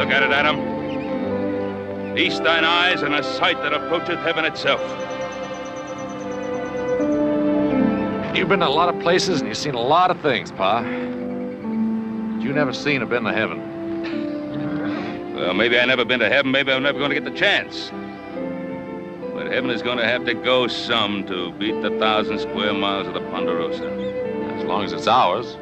Look at it, Adam. Feast thine eyes on a sight that approacheth heaven itself. You've been to a lot of places and you've seen a lot of things, Pa. But you never seen or been to heaven. Well, maybe I never been to heaven. Maybe I'm never going to get the chance. But heaven is going to have to go some to beat the 1,000 square miles of the Ponderosa. As long as it's ours.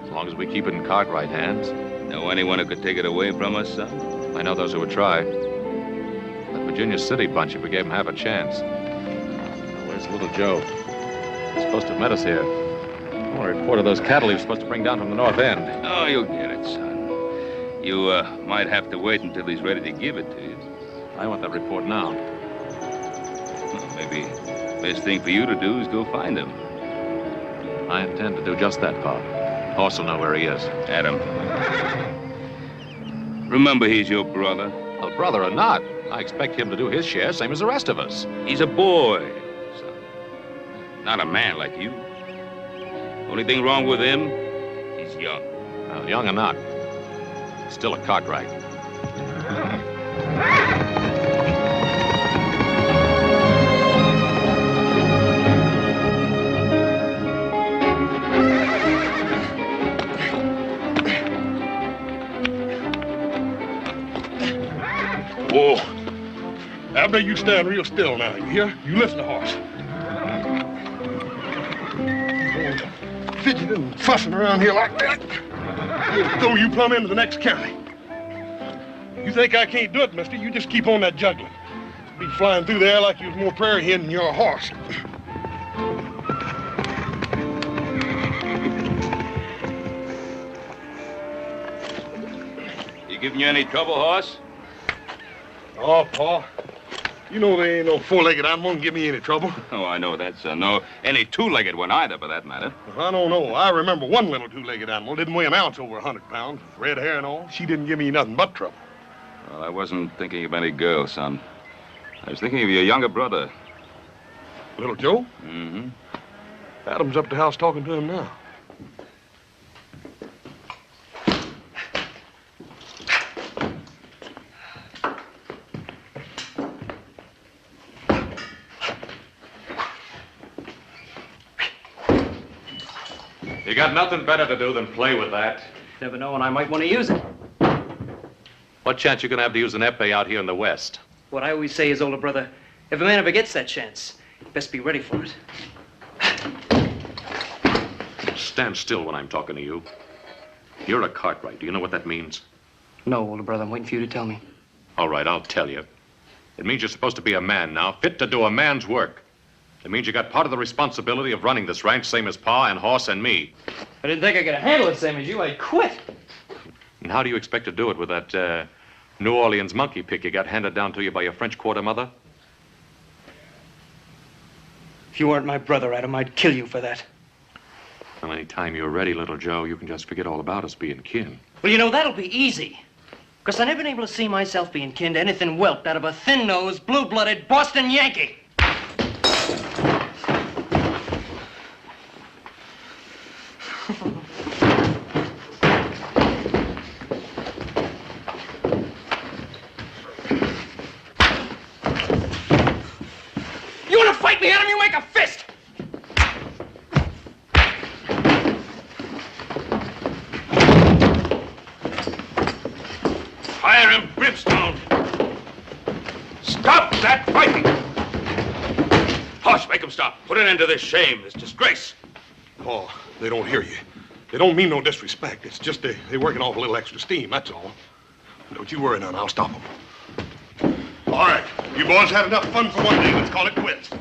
As long as we keep it in Cartwright hands. Know anyone who could take it away from us, son? I know those who would try. That Virginia City bunch, if we gave them half a chance. Where's little Joe? He's supposed to have met us here. I want a report of those cattle he was supposed to bring down from the north end. Oh, you'll get it, son. You might have to wait until he's ready to give it to you. I want that report now. Well, maybe the best thing for you to do is go find him. I intend to do just that, Pa. Horse will know where he is. Adam. Remember, he's your brother. Well, brother or not, I expect him to do his share, same as the rest of us. He's a boy, son. Not a man like you. Only thing wrong with him, he's young. Well, young or not, he's still a Cartwright. Whoa. Abner, you stand real still now, you hear? You listen to horse. Oh, fidgeting and fussing around here like that. It'll throw you plumb into the next county. You think I can't do it, mister? You just keep on that juggling. Be flying through there like you was more prairie hen than you're a horse. You giving you any trouble, horse? Oh, Pa, you know there ain't no four-legged animal can give me any trouble. Oh, I know that, son. No, any two-legged one either, for that matter. Well, I don't know. I remember one little two-legged animal didn't weigh an ounce over 100 pounds. Red hair and all. She didn't give me nothing but trouble. Well, I wasn't thinking of any girl, son. I was thinking of your younger brother. Little Joe? Mm-hmm. Adam's up the house talking to him now. You got nothing better to do than play with that. Never know when I might want to use it. What chance you gonna have to use an epee out here in the West? What I always say is, older brother, if a man ever gets that chance, he best be ready for it. Stand still when I'm talking to you. You're a Cartwright. Do you know what that means? No, older brother, I'm waiting for you to tell me. All right, I'll tell you. It means you're supposed to be a man now, fit to do a man's work. It means you got part of the responsibility of running this ranch, same as Pa and Horse and me. I didn't think I could handle it same as you. I'd quit. And how do you expect to do it with that New Orleans monkey pick you got handed down to you by your French quarter mother? If you weren't my brother, Adam, I'd kill you for that. Well, any time you're ready, little Joe, you can just forget all about us being kin. Well, you know, that'll be easy. Because I never been able to see myself being kin to anything whelped out of a thin-nosed, blue-blooded Boston Yankee. You want to fight me, Adam? You make a fist! Fire him, brimstone! Stop that fighting! Horse, make him stop. Put an end to this shame, this disgrace. Oh, they don't hear you. They don't mean no disrespect. It's just they're working off a little extra steam, that's all. Don't you worry none, I'll stop them. All right, you boys had enough fun for one day. Let's call it quits. In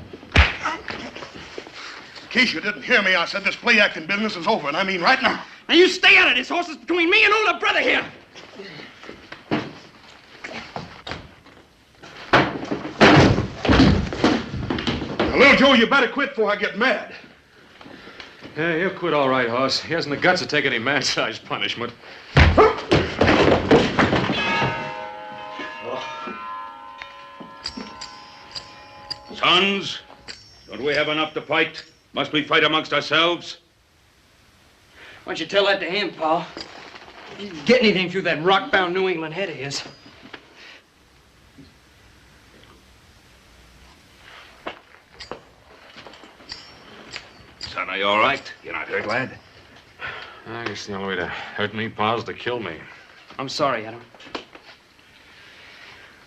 case you didn't hear me, I said this play-acting business is over, and I mean right now. Now you stay out of this. Horse is between me and older brother here. Now, little Joe, you better quit before I get mad. Yeah, he'll quit all right, Hoss. He hasn't the guts to take any man-sized punishment. Sons, don't we have enough to fight? Must we fight amongst ourselves? Why don't you tell that to him, Pa? Get anything through that rock-bound New England head of his. Son, are you all right? You're not hurt, lad? I guess the only way to hurt me, Pa, is to kill me. I'm sorry, Adam. I'm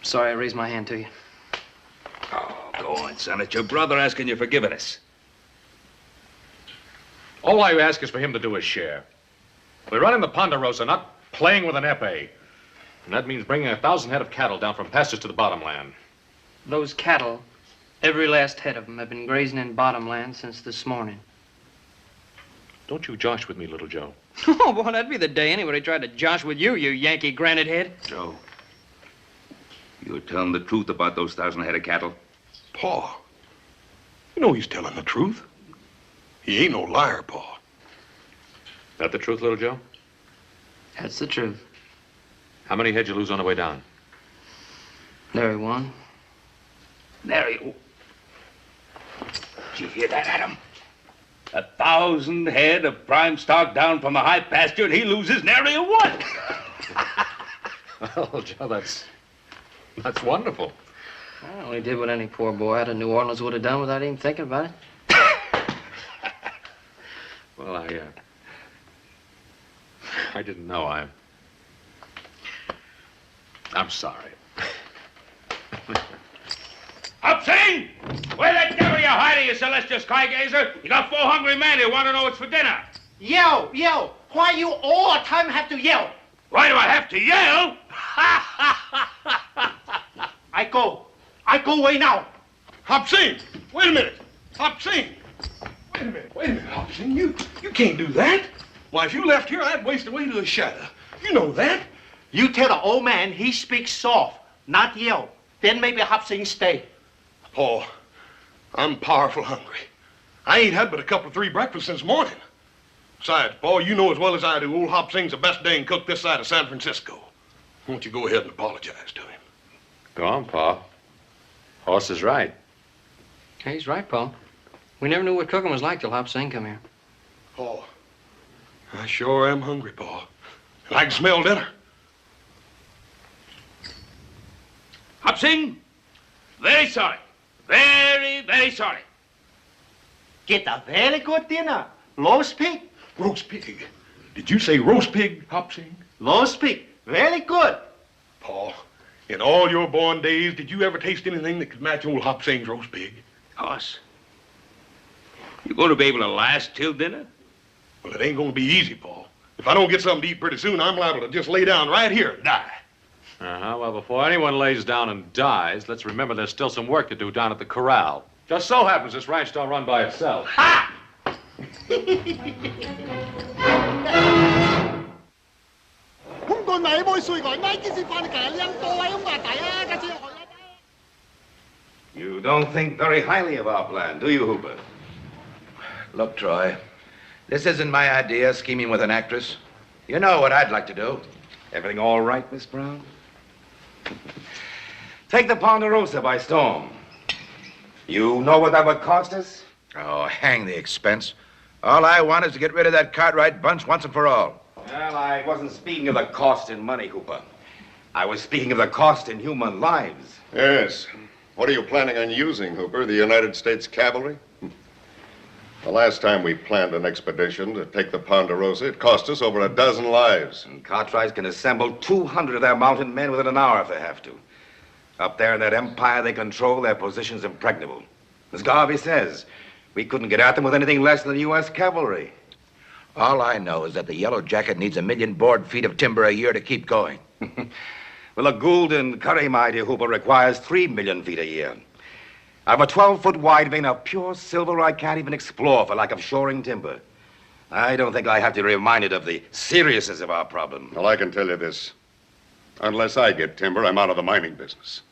sorry I raised my hand to you. Oh, go on, son. It's your brother asking you for forgiveness. All I ask is for him to do his share. We're running the Ponderosa, not playing with an epee. And that means bringing 1,000 head of cattle down from pastures to the bottomland. Those cattle, every last head of them, have been grazing in bottomland since this morning. Don't you josh with me, little Joe. Oh, boy, that'd be the day anybody tried to josh with you, you Yankee granite head. Joe, you're telling the truth about those 1,000 head of cattle? Pa, you know he's telling the truth. He ain't no liar, Pa. That the truth, little Joe? That's the truth. How many head you lose on the way down? Nary one. Nary. Did you hear that, Adam? 1,000 head of prime stock down from the high pasture, and he loses nary a one. Well, Joe, that's wonderful. I only did what any poor boy out of New Orleans would have done without even thinking about it. Well, I didn't know. I'm sorry. Up, Sing! Where the devil are you hiding, you celestial sky-gazer? You got 4 hungry men who want to know what's for dinner. Yell, yell. Why you all the time have to yell? Why do I have to yell? I go away now. Hop Sing, wait a minute. Hop Sing. Wait a minute, Hop Sing. You can't do that. Why, if you left here, I'd waste away to a shadow. You know that. You tell the old man he speaks soft, not yell. Then maybe Hop Sing stay. Paul, I'm powerful hungry. I ain't had but a couple of 3 breakfasts since morning. Besides, Paul, you know as well as I do, old Hop Sing's the best dang cook this side of San Francisco. Won't you go ahead and apologize to him? Go on, Pa. Horse is right. He's right, Paul. We never knew what cooking was like till Hop Sing come here. Paul, I sure am hungry, Paul. And I can smell dinner. Hop Sing, very sorry. Very, very sorry. Get a very good dinner. Roast pig. Roast pig. Did you say roast pig, Hop Sing? Roast pig. Very good. Paul, in all your born days, did you ever taste anything that could match old Hop Sing's roast pig? Hoss, you going to be able to last till dinner? Well, it ain't going to be easy, Paul. If I don't get something to eat pretty soon, I'm liable to just lay down right here and die. Well, before anyone lays down and dies, let's remember there's still some work to do down at the corral. Just so happens this ranch don't run by itself. Ha! You don't think very highly of our plan, do you, Hooper? Look, Troy, this isn't my idea, scheming with an actress. You know what I'd like to do. Everything all right, Miss Brown? Take the Ponderosa by storm. You know what that would cost us? Oh, hang the expense. All I want is to get rid of that Cartwright bunch once and for all. Well, I wasn't speaking of the cost in money, Hooper. I was speaking of the cost in human lives. Yes. What are you planning on using, Hooper? The United States Cavalry? The last time we planned an expedition to take the Ponderosa, it cost us over a dozen lives. And Cartwrights can assemble 200 of their mounted men within an hour if they have to. Up there in that empire they control, their position's impregnable. As Garvey says, we couldn't get at them with anything less than the U.S. cavalry. All I know is that the Yellow Jacket needs 1 million board feet of timber a year to keep going. Well, a Gould and Curry, my dear Hooper, requires 3 million feet a year. I have a 12-foot wide vein of pure silver I can't even explore for lack of shoring timber. I don't think I have to be reminded of the seriousness of our problem. Well, I can tell you this. Unless I get timber, I'm out of the mining business.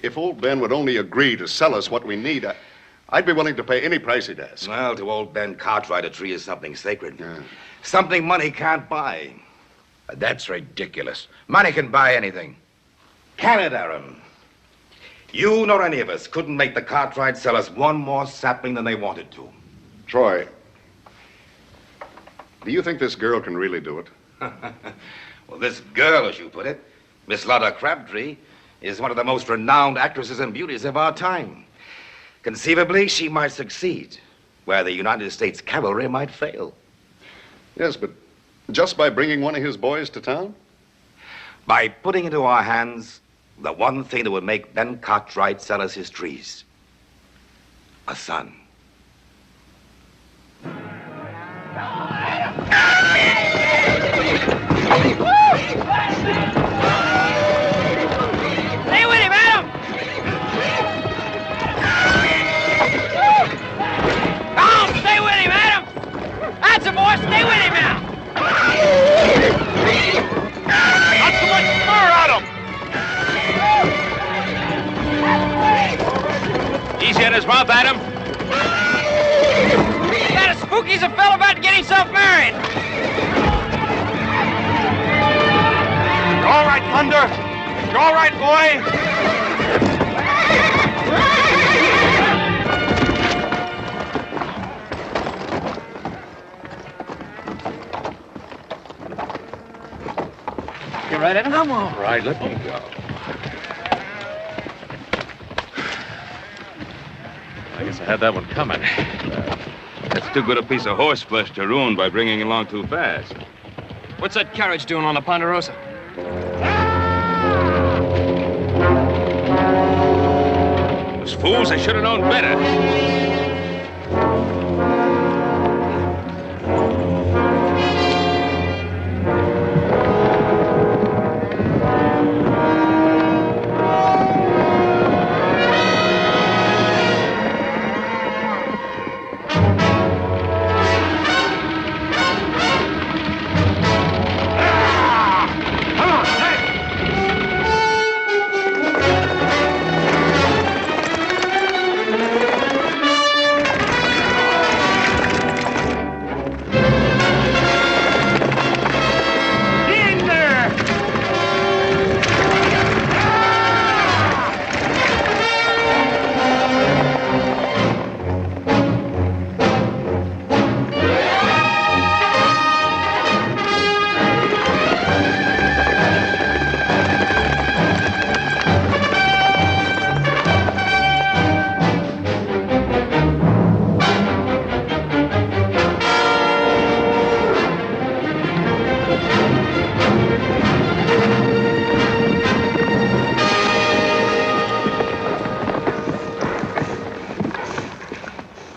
If old Ben would only agree to sell us what we need, I'd be willing to pay any price he'd ask. Well, to old Ben Cartwright, a tree is something sacred. Yeah. Something money can't buy. That's ridiculous. Money can buy anything. Can it, Aaron? You nor any of us couldn't make the Cartwright sell us one more sapling than they wanted to. Troy, Do you think this girl can really do it? Well, this girl, as you put it, Miss Lotta Crabtree, is one of the most renowned actresses and beauties of our time. Conceivably, she might succeed, where the United States cavalry might fail. Yes, but just by bringing one of his boys to town? By putting into our hands the one thing that would make Ben Cartwright sell us his trees. A son. Stay with him, Adam! Tom, stay with him, Adam! That's a boy, stay with him now! Not so much spur, Adam! Easy on his mouth, Adam. That as spooky as a fellow about to get himself married! You all right, Thunder? You all right, boy? You right, Adam? I'm all right. Let me go. I guess I had that one coming. That's too good a piece of horseflesh to ruin by bringing it along too fast. What's that carriage doing on the Ponderosa? Those fools, they should have known better.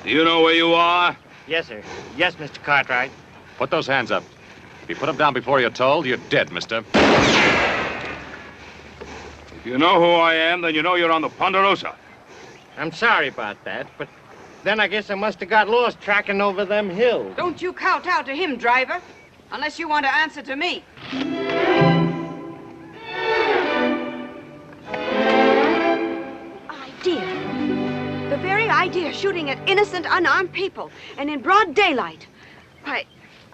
Do you know where you are? Yes, sir. Yes, Mr. Cartwright. Put those hands up. If you put them down before you're told, you're dead, mister. If you know who I am, then you know you're on the Ponderosa. I'm sorry about that, but then I guess I must have got lost tracking over them hills. Don't you kowtow to him, driver, unless you want to answer to me. Idea. The very idea of shooting at innocent, unarmed people, and in broad daylight. Why,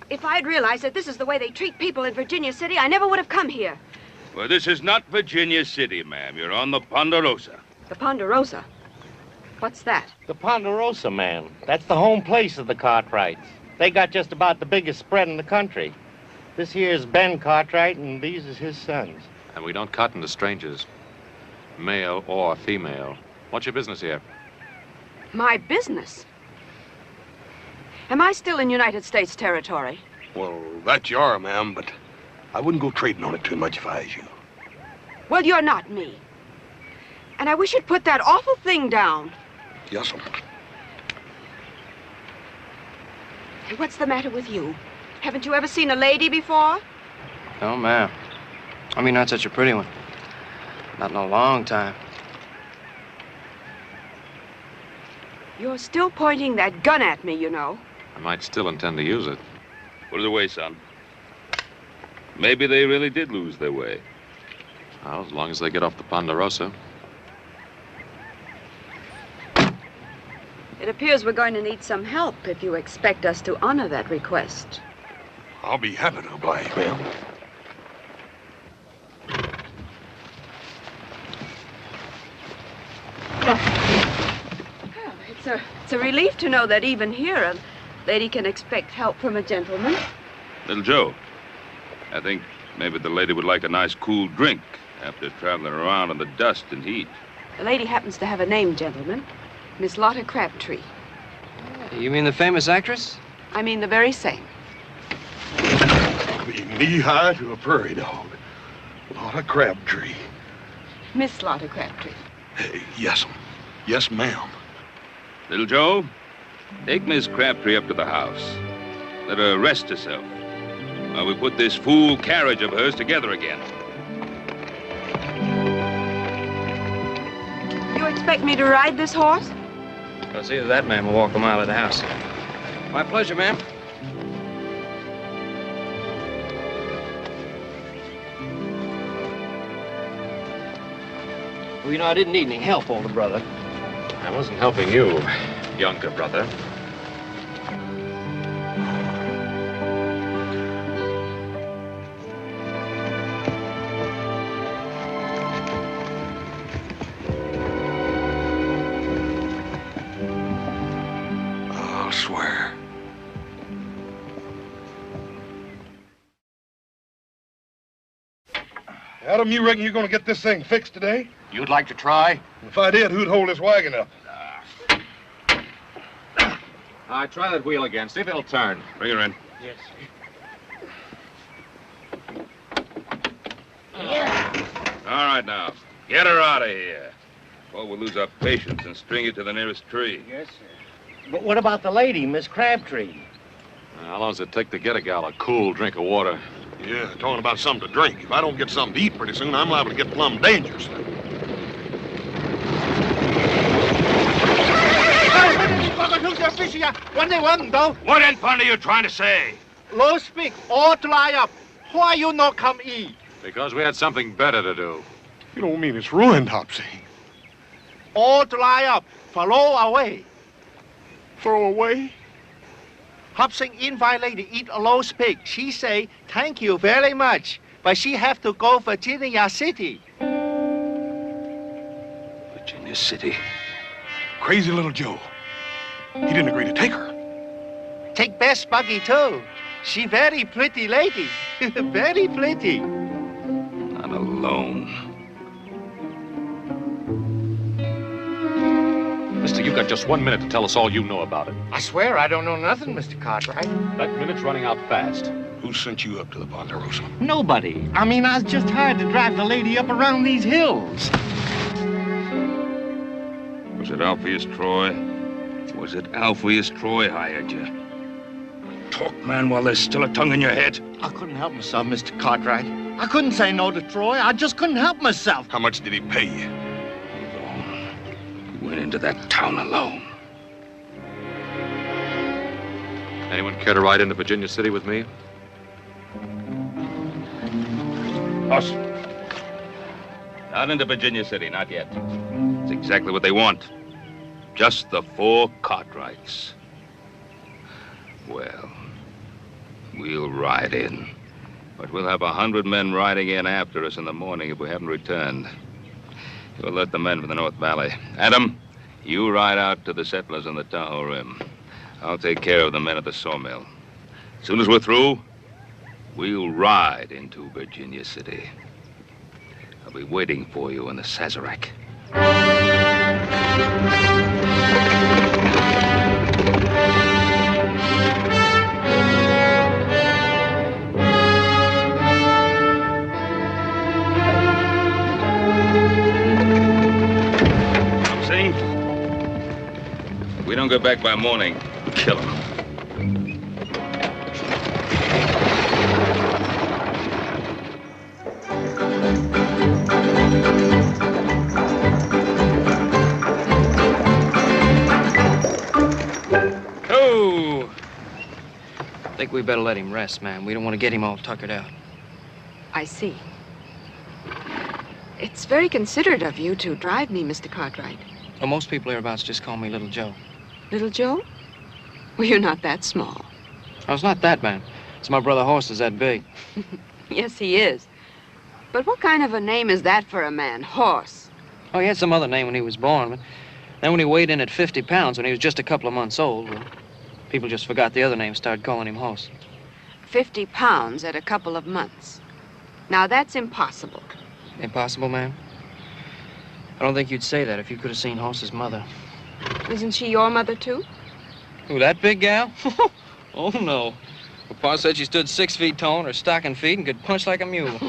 if I'd realized that this is the way they treat people in Virginia City, I never would have come here. Well, this is not Virginia City, ma'am. You're on the Ponderosa. The Ponderosa? What's that? The Ponderosa, man. That's the home place of the Cartwrights. They got just about the biggest spread in the country. This here's Ben Cartwright, and these is his sons. And we don't cotton to strangers, male or female. What's your business here? My business? Am I still in United States territory? Well, that you are, ma'am, but I wouldn't go trading on it too much if I was you. Well, you're not me. And I wish you'd put that awful thing down. Yes, ma'am. Hey, what's the matter with you? Haven't you ever seen a lady before? No, ma'am. I mean, not such a pretty one. Not in a long time. You're still pointing that gun at me, you know. I might still intend to use it. Put it away, son. Maybe they really did lose their way. Well, as long as they get off the Ponderosa. It appears we're going to need some help if you expect us to honor that request. I'll be happy to oblige, ma'am. It's a relief to know that even here, Lady can expect help from a gentleman. Little Joe, I think maybe the lady would like a nice cool drink after traveling around in the dust and heat. The lady happens to have a name, gentlemen. Miss Lotta Crabtree. You mean the famous actress? I mean the very same. Be knee-high to a prairie dog. Lotta Crabtree. Miss Lotta Crabtree. Hey, yes, yes, ma'am. Little Joe, take Miss Crabtree up to the house. Let her rest herself while we put this fool carriage of hers together again. You expect me to ride this horse? I'll see that man will walk a mile of the house. My pleasure, ma'am. Well, you know, I didn't need any help, older brother. I wasn't helping you, younger brother. I'll swear. Adam, you reckon you're going to get this thing fixed today? You'd like to try? If I did, who'd hold this wagon up? Try that wheel again. See if it'll turn. Bring her in. Yes. All right, now. Get her out of here. Or we'll lose our patience and string you to the nearest tree. Yes, sir. But what about the lady, Miss Crabtree? How long does it take to get a gal a cool drink of water? Yeah, talking about something to drink. If I don't get something to eat pretty soon, I'm liable to get plumb dangerous. What in fun are you trying to say? Low speak, all dry up. Why you not come eat? Because we had something better to do. You don't mean it's ruined, Hopsy. All dry up. Follow away. Throw away? Hopsing invite lady eat a low speak. She say, thank you very much. But she have to go Virginia City. Virginia City. Crazy little Joe. He didn't agree to take her. Take best buggy too. She very pretty lady. Very pretty. Not alone. Mister, you've got just 1 minute to tell us all you know about it. I swear I don't know nothing, Mr. Cartwright. That minute's running out fast. Who sent you up to the Ponderosa? Nobody. I mean, I was just hired to drive the lady up around these hills. Was it Alpheus Troy? Was it Alpheus Troy hired you? Talk, man, while there's still a tongue in your head. I couldn't help myself, Mr. Cartwright. I couldn't say no to Troy. I just couldn't help myself. How much did he pay you? You went into that town alone. Anyone care to ride into Virginia City with me? Us. Not into Virginia City, not yet. It's exactly what they want. Just the 4 Cartwrights. Well, we'll ride in. But we'll have 100 men riding in after us in the morning if we haven't returned. You'll let the men from the North Valley. Adam, you ride out to the settlers on the Tahoe Rim. I'll take care of the men at the sawmill. As soon as we're through, we'll ride into Virginia City. I'll be waiting for you in the Sazerac. If we don't get back by morning, kill him. Oh! I think we better let him rest, ma'am. We don't want to get him all tuckered out. I see. It's very considerate of you to drive me, Mr. Cartwright. Well, most people hereabouts just call me Little Joe. Little Joe? Well, you're not that small. Oh, it's not that, man. It's my brother Horse is that big. Yes, he is. But what kind of a name is that for a man? Horse. Oh, he had some other name when he was born, but then when he weighed in at 50 pounds when he was just a couple of months old, well, People just forgot the other name, started calling him Hoss. 50 pounds at a couple of months. Now, that's impossible. Impossible, ma'am? I don't think you'd say that if you could have seen Hoss's mother. Isn't she your mother, too? Who, that big gal? Oh, no. Well, Pa said she stood 6 feet tall on her stocking feet and could punch like a mule.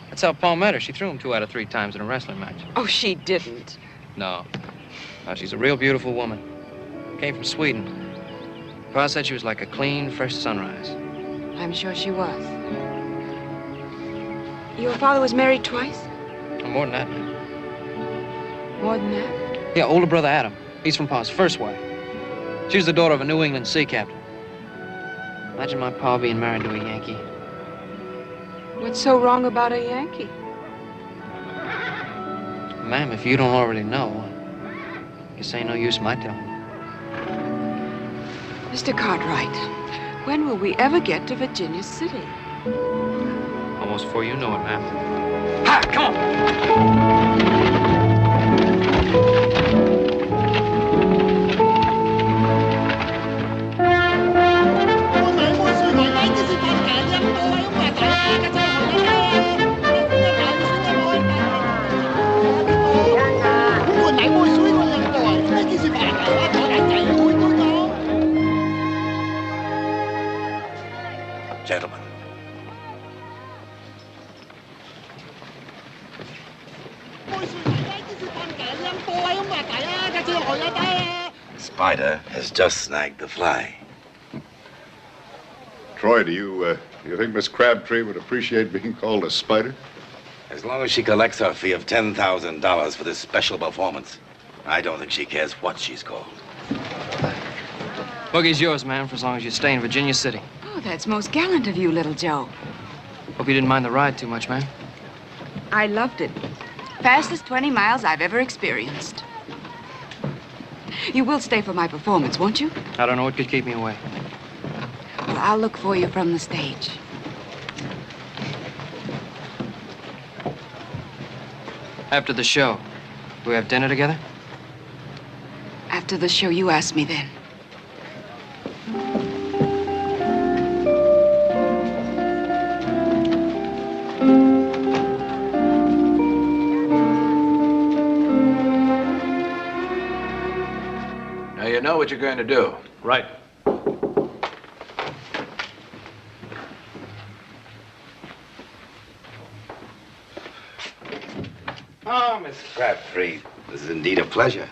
That's how Pa met her. She threw him 2 out of 3 times in a wrestling match. Oh, she didn't. No. No, she's a real beautiful woman. Came from Sweden. Pa said she was like a clean, fresh sunrise. I'm sure she was. Your father was married twice? Oh, more than that, ma'am. More than that? Yeah, older brother Adam. He's from Pa's first wife. She was the daughter of a New England sea captain. Imagine my pa being married to a Yankee. What's so wrong about a Yankee? Ma'am, if you don't already know, guess ain't no use my telling. Mr. Cartwright, when will we ever get to Virginia City? Almost before you know it, ma'am. Ha! Come Gentlemen. Spider has just snagged the fly. Troy, do you think Miss Crabtree would appreciate being called a spider? As long as she collects her fee of $10,000 for this special performance, I don't think she cares what she's called. Boogie's yours, ma'am, for as long as you stay in Virginia City. Oh, that's most gallant of you, little Joe. Hope you didn't mind the ride too much, ma'am. I loved it. Fastest 20 miles I've ever experienced. You will stay for my performance, won't you? I don't know what could keep me away. Well, I'll look for you from the stage. After the show, do we have dinner together? After the show, you ask me then. Now you know what you're going to do. Right. Oh, Miss Crabtree, this is indeed a pleasure.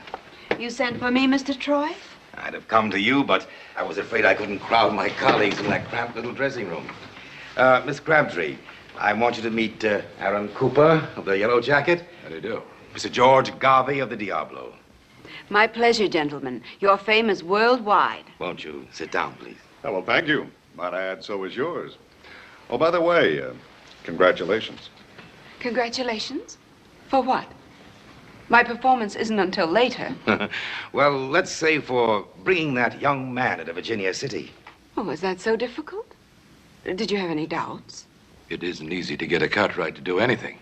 You sent for me, Mr. Troy? I'd have come to you, but I was afraid I couldn't crowd my colleagues in that cramped little dressing room. Miss Crabtree, I want you to meet Aaron Cooper of the Yellow Jacket. How do you do? Mr. George Garvey of the Diablo. My pleasure, gentlemen. Your fame is worldwide. Won't you sit down, please? Oh, well, thank you. Might I add, so is yours. Oh, by the way, congratulations. Congratulations? For what? My performance isn't until later. Well, let's say for bringing that young man into Virginia City. Oh, is that so difficult? Did you have any doubts? It isn't easy to get a Cartwright to do anything.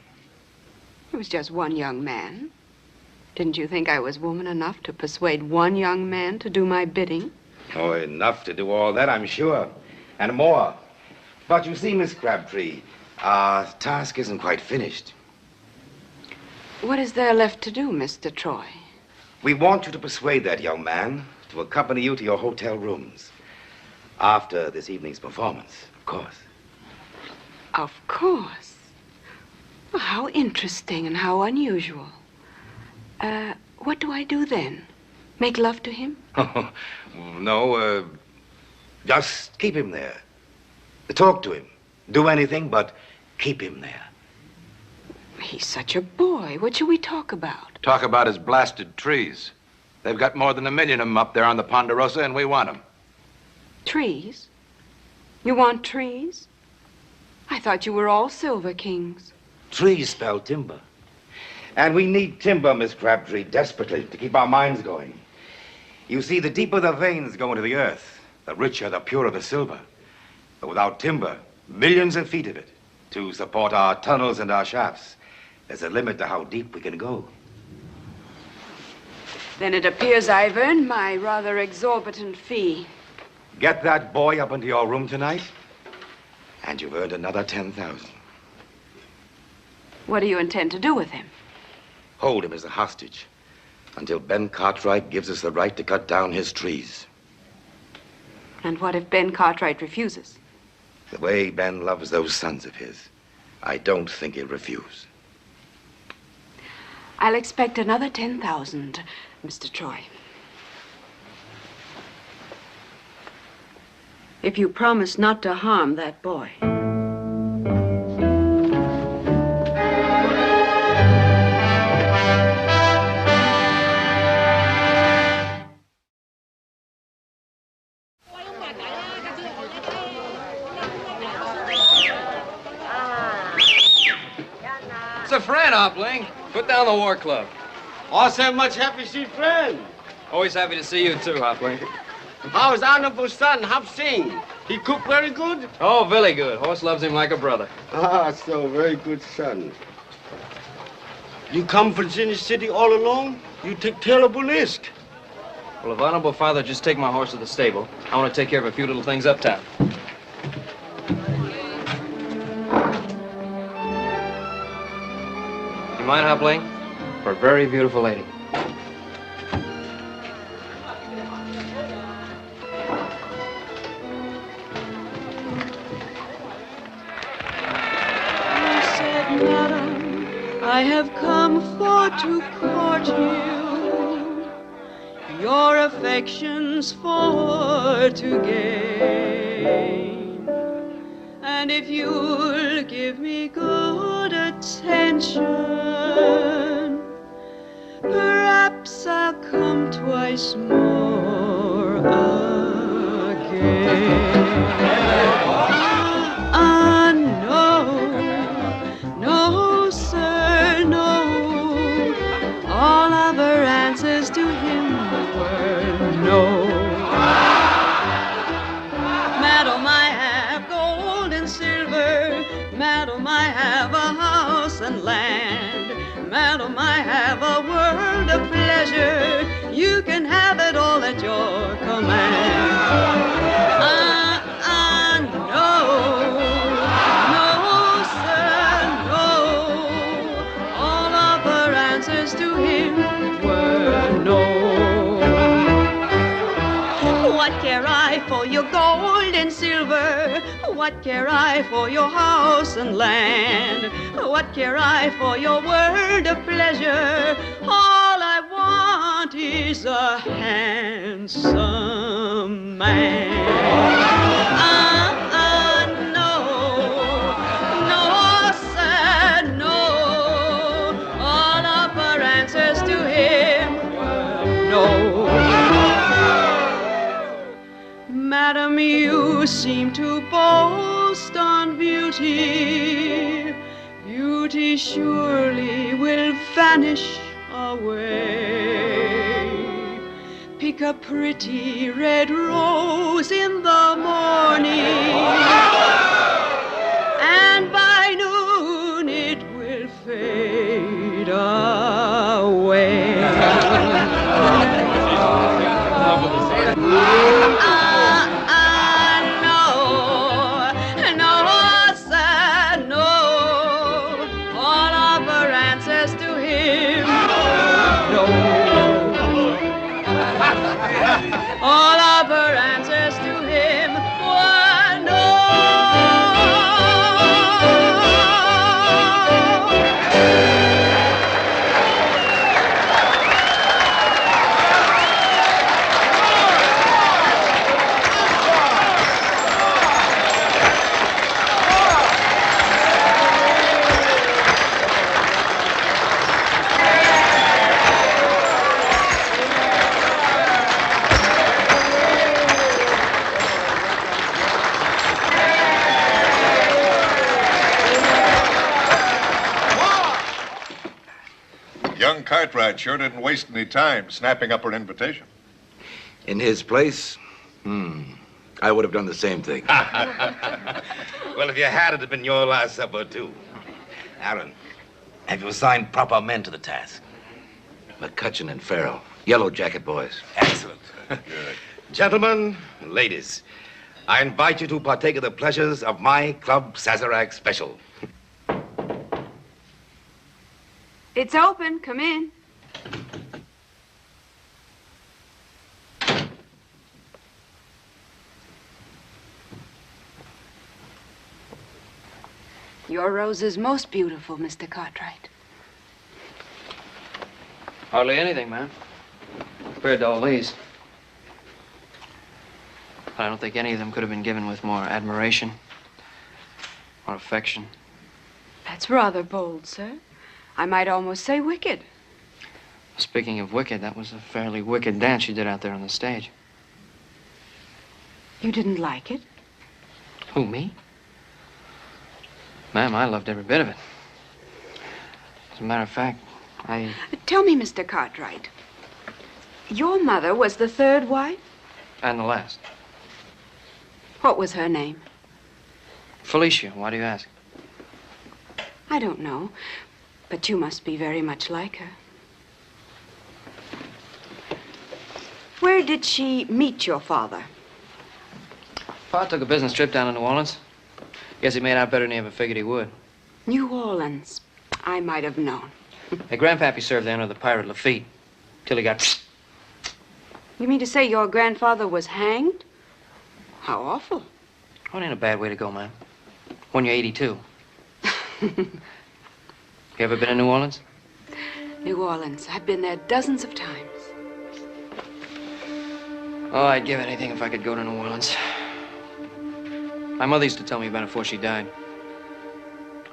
It was just one young man. Didn't you think I was woman enough to persuade one young man to do my bidding? Oh, enough to do all that, I'm sure. And more. But you see, Miss Crabtree, our task isn't quite finished. What is there left to do, Mr. Troy? We want you to persuade that young man to accompany you to your hotel rooms. After this evening's performance, of course. Of course. Well, how interesting and how unusual. What do I do then? Make love to him? No, just keep him there. Talk to him. Do anything but keep him there. He's such a boy. What should we talk about? Talk about his blasted trees. They've got more than 1 million of them up there on the Ponderosa, and we want them. Trees? You want trees? I thought you were all Silver Kings. Trees spell timber. And we need timber, Miss Crabtree, desperately, to keep our minds going. You see, the deeper the veins go into the earth, the richer, the purer the silver. But without timber, millions of feet of it, to support our tunnels and our shafts, there's a limit to how deep we can go. Then it appears I've earned my rather exorbitant fee. Get that boy up into your room tonight, and you've earned another 10,000. What do you intend to do with him? Hold him as a hostage until Ben Cartwright gives us the right to cut down his trees. And what if Ben Cartwright refuses? The way Ben loves those sons of his, I don't think he'll refuse. I'll expect another 10,000, Mr. Troy. If you promise not to harm that boy. It's a friend, Hopling. Put down the war club. Also much happy to see friend. Always happy to see you too, Hopling. How's honorable son, Hop Sing? He cook very good? Oh, very good. Horse loves him like a brother. Ah, so very good son. You come from Virginia City all alone? You take terrible risk. Well, if honorable father just take my horse to the stable, I want to take care of a few little things uptown. You mind, Hopling? For a very beautiful lady. I have come for to court you, your affections for to gain. And if you'll give me good attention, perhaps I'll come twice more again. No, sir, no. All of her answers to him were no. Madam, I have gold and silver. Madam, I have a house and land. Madam, I have a world of pleasure. You can have it all at your command. No, sir, no. All of her answers to him were no. What care I for your gold and silver? What care I for your house and land? What care I for your world of pleasure? All I want is a handsome man. No, sir, no. All of her answers to him were no. Madam, you seem to boast on beauty. Beauty surely will vanish away. Pick a pretty red rose in the morning, and by noon it will fade away. No, sir, no. All of her answers to him, no. All of her answers to him were no. Young Cartwright sure didn't waste any time snapping up her invitation. In his place, I would have done the same thing. Well, if you had, it'd have been your last supper, too. Aaron, have you assigned proper men to the task? McCutcheon and Farrell, Yellow Jacket boys. Excellent. Good. Gentlemen, ladies, I invite you to partake of the pleasures of my Club Sazerac special. It's open. Come in. Your rose is most beautiful, Mr. Cartwright. Hardly anything, ma'am. Compared to all these. I don't think any of them could have been given with more admiration or affection. That's rather bold, sir. I might almost say wicked. Speaking of wicked, that was a fairly wicked dance you did out there on the stage. You didn't like it? Who, me? Ma'am, I loved every bit of it. As a matter of fact, Tell me, Mr. Cartwright, your mother was the third wife? And the last. What was her name? Felicia, why do you ask? I don't know, but you must be very much like her. Where did she meet your father? Pa took a business trip down to New Orleans. Guess he made out better than he ever figured he would. New Orleans. I might have known. Hey, Grandpappy served there under the pirate Lafitte, till he got... You mean to say your grandfather was hanged? How awful. Oh, it ain't a bad way to go, ma'am. When you're 82. You ever been to New Orleans? New Orleans. I've been there dozens of times. Oh, I'd give anything if I could go to New Orleans. My mother used to tell me about it before she died.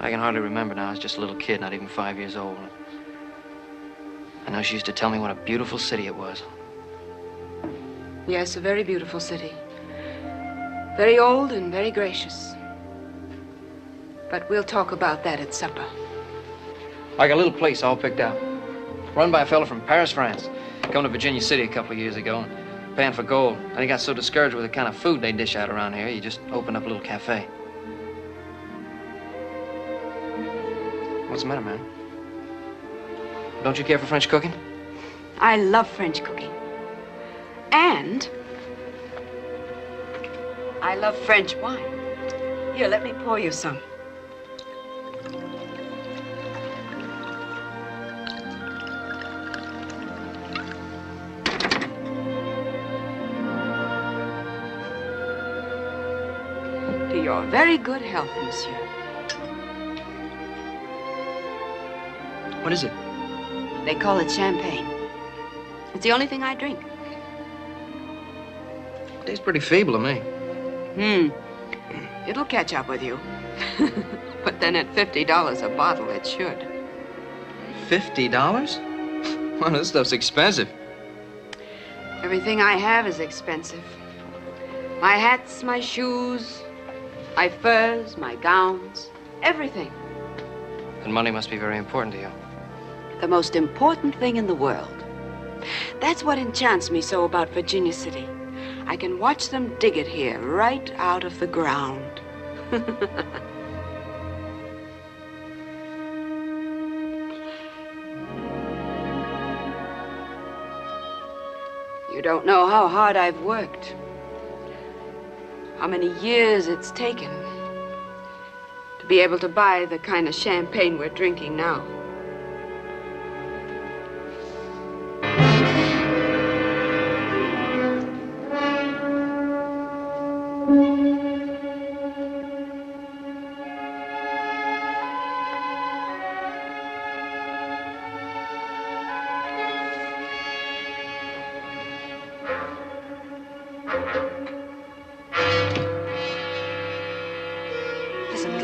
I can hardly remember now. I was just a little kid, not even 5 years old. I know she used to tell me what a beautiful city it was. Yes, a very beautiful city. Very old and very gracious. But we'll talk about that at supper. I got a little place all picked out. Run by a fellow from Paris, France. Come to Virginia City a couple of years ago and paying for gold. And he got so discouraged with the kind of food they dish out around here, he just opened up a little cafe. What's the matter, man? Don't you care for French cooking? I love French cooking. And I love French wine. Here, let me pour you some. To your very good health, monsieur. What is it? They call it champagne. It's the only thing I drink. Tastes pretty feeble to me. It'll catch up with you. But then at $50 a bottle, it should. $50? Well, this stuff's expensive. Everything I have is expensive. My hats, my shoes, my furs, my gowns, everything. And money must be very important to you. The most important thing in the world. That's what enchants me so about Virginia City. I can watch them dig it here, right out of the ground. You don't know how hard I've worked. How many years it's taken to be able to buy the kind of champagne we're drinking now.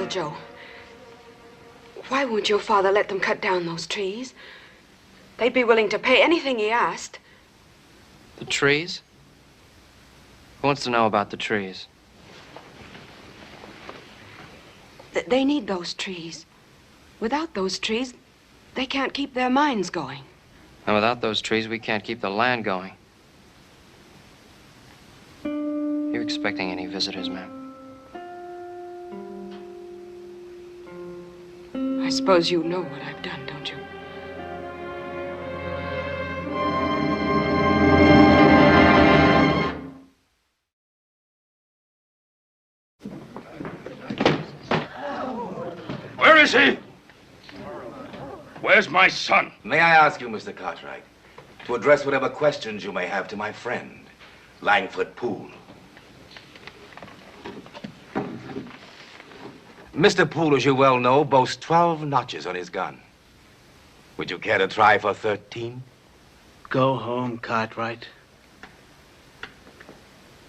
Joe, why won't your father let them cut down those trees? They'd be willing to pay anything he asked. The trees? Who wants to know about the trees? They need those trees. Without those trees, they can't keep their mines going. And without those trees, we can't keep the land going. You expecting any visitors, ma'am? I suppose you know what I've done, don't you? is he? Where's my son? May I ask you, Mr. Cartwright, to address whatever questions you may have to my friend, Langford Poole. Mr. Poole, as you well know, boasts 12 notches on his gun. Would you care to try for 13? Go home, Cartwright.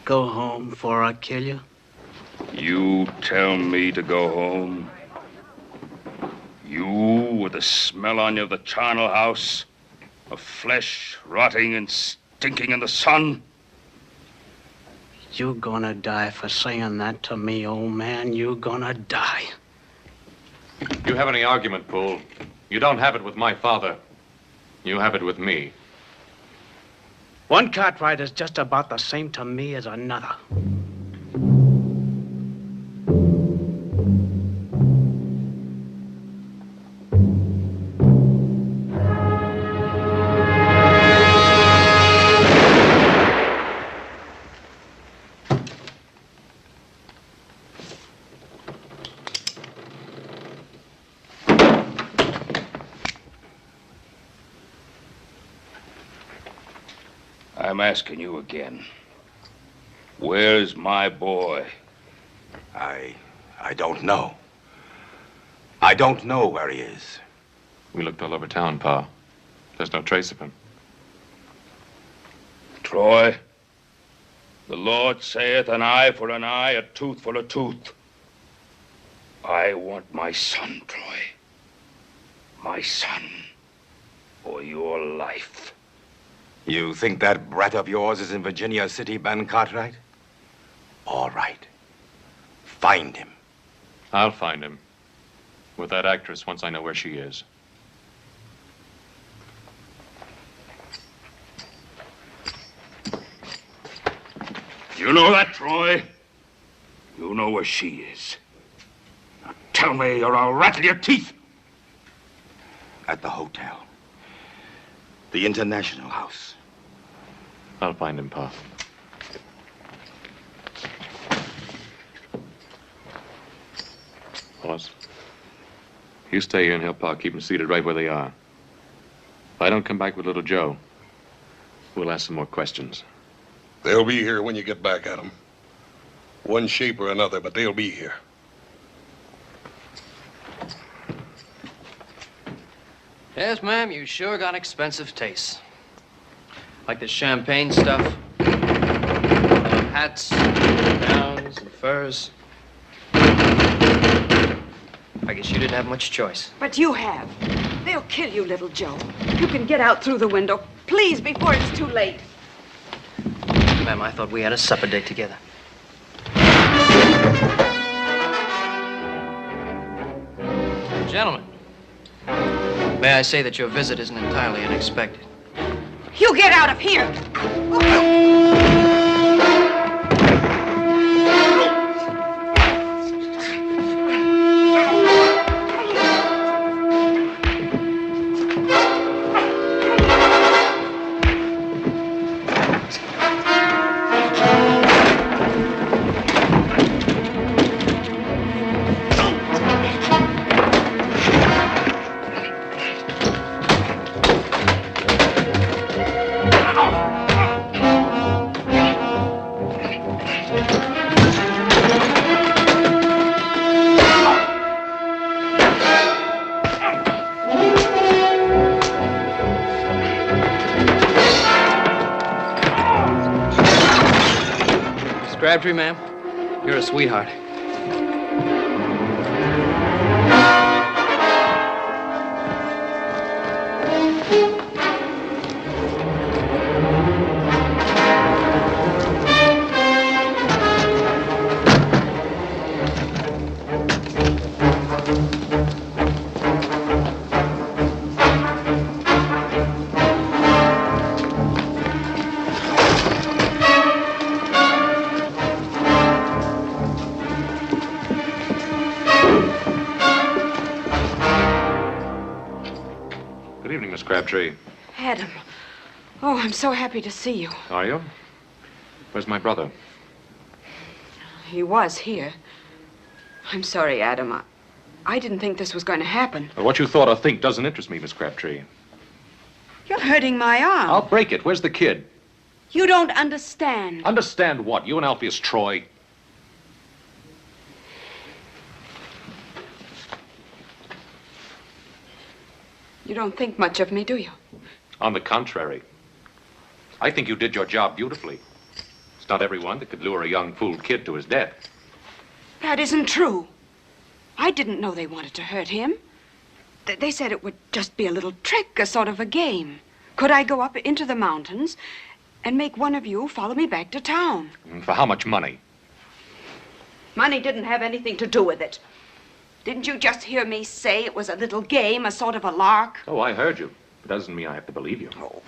Go home before I kill you. You tell me to go home? You, with the smell on you of the charnel house, of flesh rotting and stinking in the sun? You're gonna die for saying that to me, old man. You're gonna die. You have any argument, Poole? You don't have it with my father. You have it with me. One Cartwright is just about the same to me as another. I'm asking you again. Where's my boy? I don't know. I don't know where he is. We looked all over town, Pa. There's no trace of him. Troy, the Lord saith an eye for an eye, a tooth for a tooth. I want my son, Troy. My son, or your life. You think that brat of yours is in Virginia City, Ben Cartwright? All right. Find him. I'll find him. With that actress once I know where she is. You know that, Troy? You know where she is. Now tell me or I'll rattle your teeth. At the hotel. The International House. I'll find him, Pa. Boss, you stay here and help Pa keep them seated right where they are. If I don't come back with little Joe, we'll ask some more questions. They'll be here when you get back at them. One shape or another, but they'll be here. Yes, ma'am, you sure got expensive tastes. Like the champagne stuff, hats, gowns, and furs. I guess you didn't have much choice. But you have. They'll kill you, little Joe. You can get out through the window, please, before it's too late. Ma'am, I thought we had a supper date together. Gentlemen, may I say that your visit isn't entirely unexpected. You get out of here! Crabtree, ma'am, you're a sweetheart. Crabtree. Adam. Oh, I'm so happy to see you. Are you? Where's my brother? He was here. I'm sorry, Adam. I didn't think this was going to happen. Well, what you thought or think doesn't interest me, Miss Crabtree. You're hurting my arm. I'll break it. Where's the kid? You don't understand. Understand what? You and Alpheus Troy? You don't think much of me, do you? On the contrary. I think you did your job beautifully. It's not everyone that could lure a young fool kid to his death. That isn't true. I didn't know they wanted to hurt him. They said it would just be a little trick, a sort of a game. Could I go up into the mountains and make one of you follow me back to town? For how much money? Money didn't have anything to do with it. Didn't you just hear me say it was a little game, a sort of a lark? Oh, I heard you. It doesn't mean I have to believe you. Oh.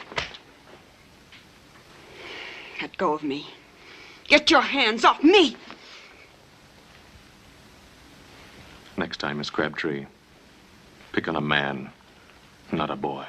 Let go of me. Get your hands off me! Next time, Miss Crabtree, pick on a man, not a boy.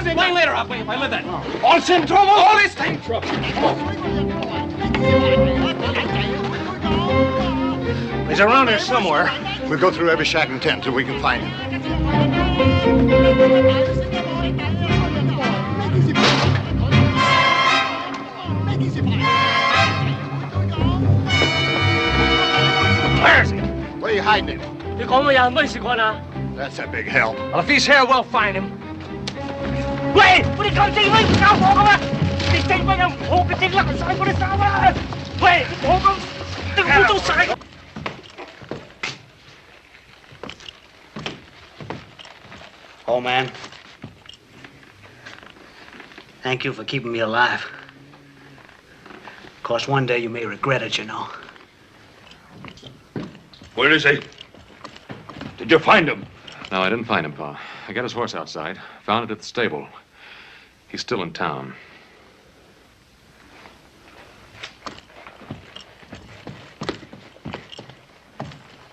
Explain later, if I live then. All's in trouble? All is in trouble. He's around here somewhere. We'll go through every shack and tent till we can find him. Where is he? Where are you hiding him? That's a big help. Well, if he's here, we'll find him. 喂，我哋咁正威唔交貨噶嘛？你正威有我嘅正甩晒我啲衫啦！喂，我咁都污糟晒。Old man, thank you for keeping me alive. Of course, one day you may regret it, you know. Where is he? Did you find him? No, I didn't find him, Pa. I got his horse outside. Found it at the stable. He's still in town.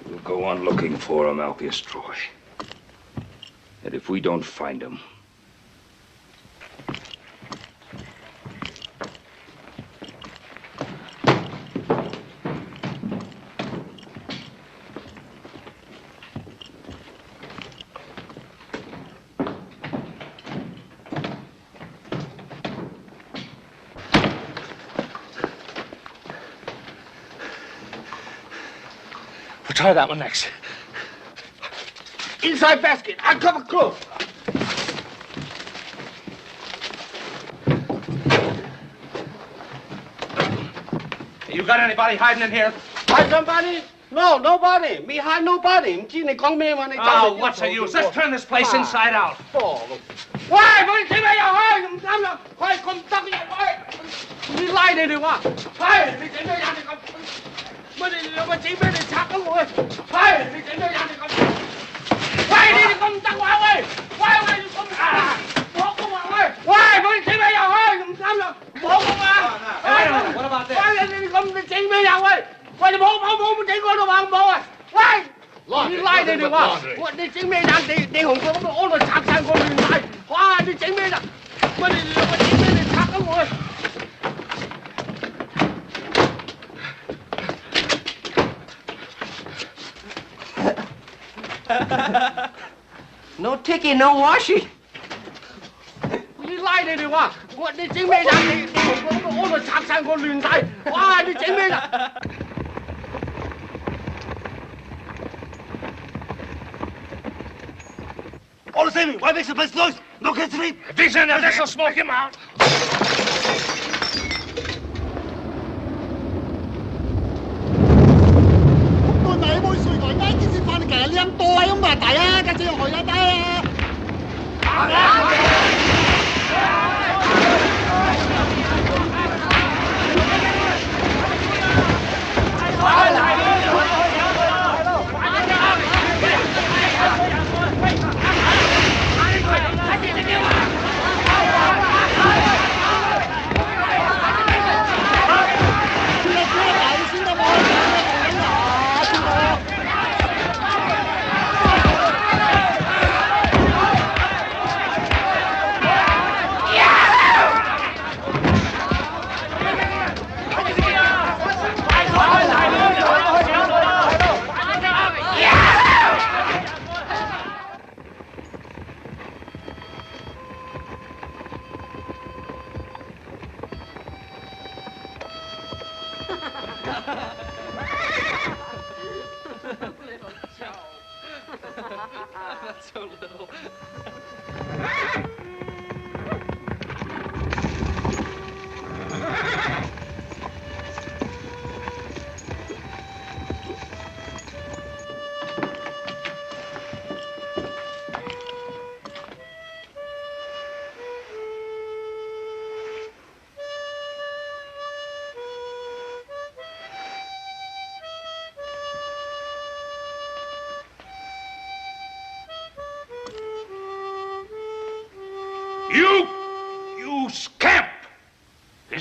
We'll go on looking for him, Alpheus Troy. And if we don't find him, Try that one next. Inside basket. I'll cover close. You got anybody hiding in here? Hide somebody? No, nobody. Me hide nobody. Oh, what's the use? Let's turn this place inside out. 喂，佢整咩又開？唔啱啦，開咁得入去，你拉你哋話，係你整咩人哋咁？乜你兩個整咩你拆咗我？係你整咩人哋咁？喂，你哋咁得話喂，喂你咁啊！我講話喂，喂佢整咩又開？唔啱啦，我講話，喂你咁你整咩又喂？喂你冇整過都話冇啊！喂！你拉你哋話，喂你整咩人？你紅過咁安度拆晒我亂晒，哇！你整咩人？喂你兩個整咩你拆咗我？ No ticket, no washing. 你拉你哋話，我你整咩人？你紅過咁安度拆晒我亂晒，哇！你整咩人？ All the same, why makes the place noise? No kids sleep. If he's in there, this will smoke him out.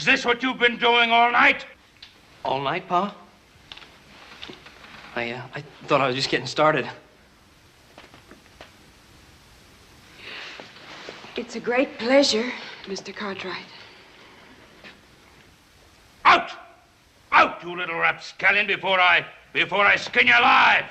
Is this what you've been doing all night? All night, Pa? I thought I was just getting started. It's a great pleasure, Mr. Cartwright. Out! Out, you little rapscallion, before I skin you alive!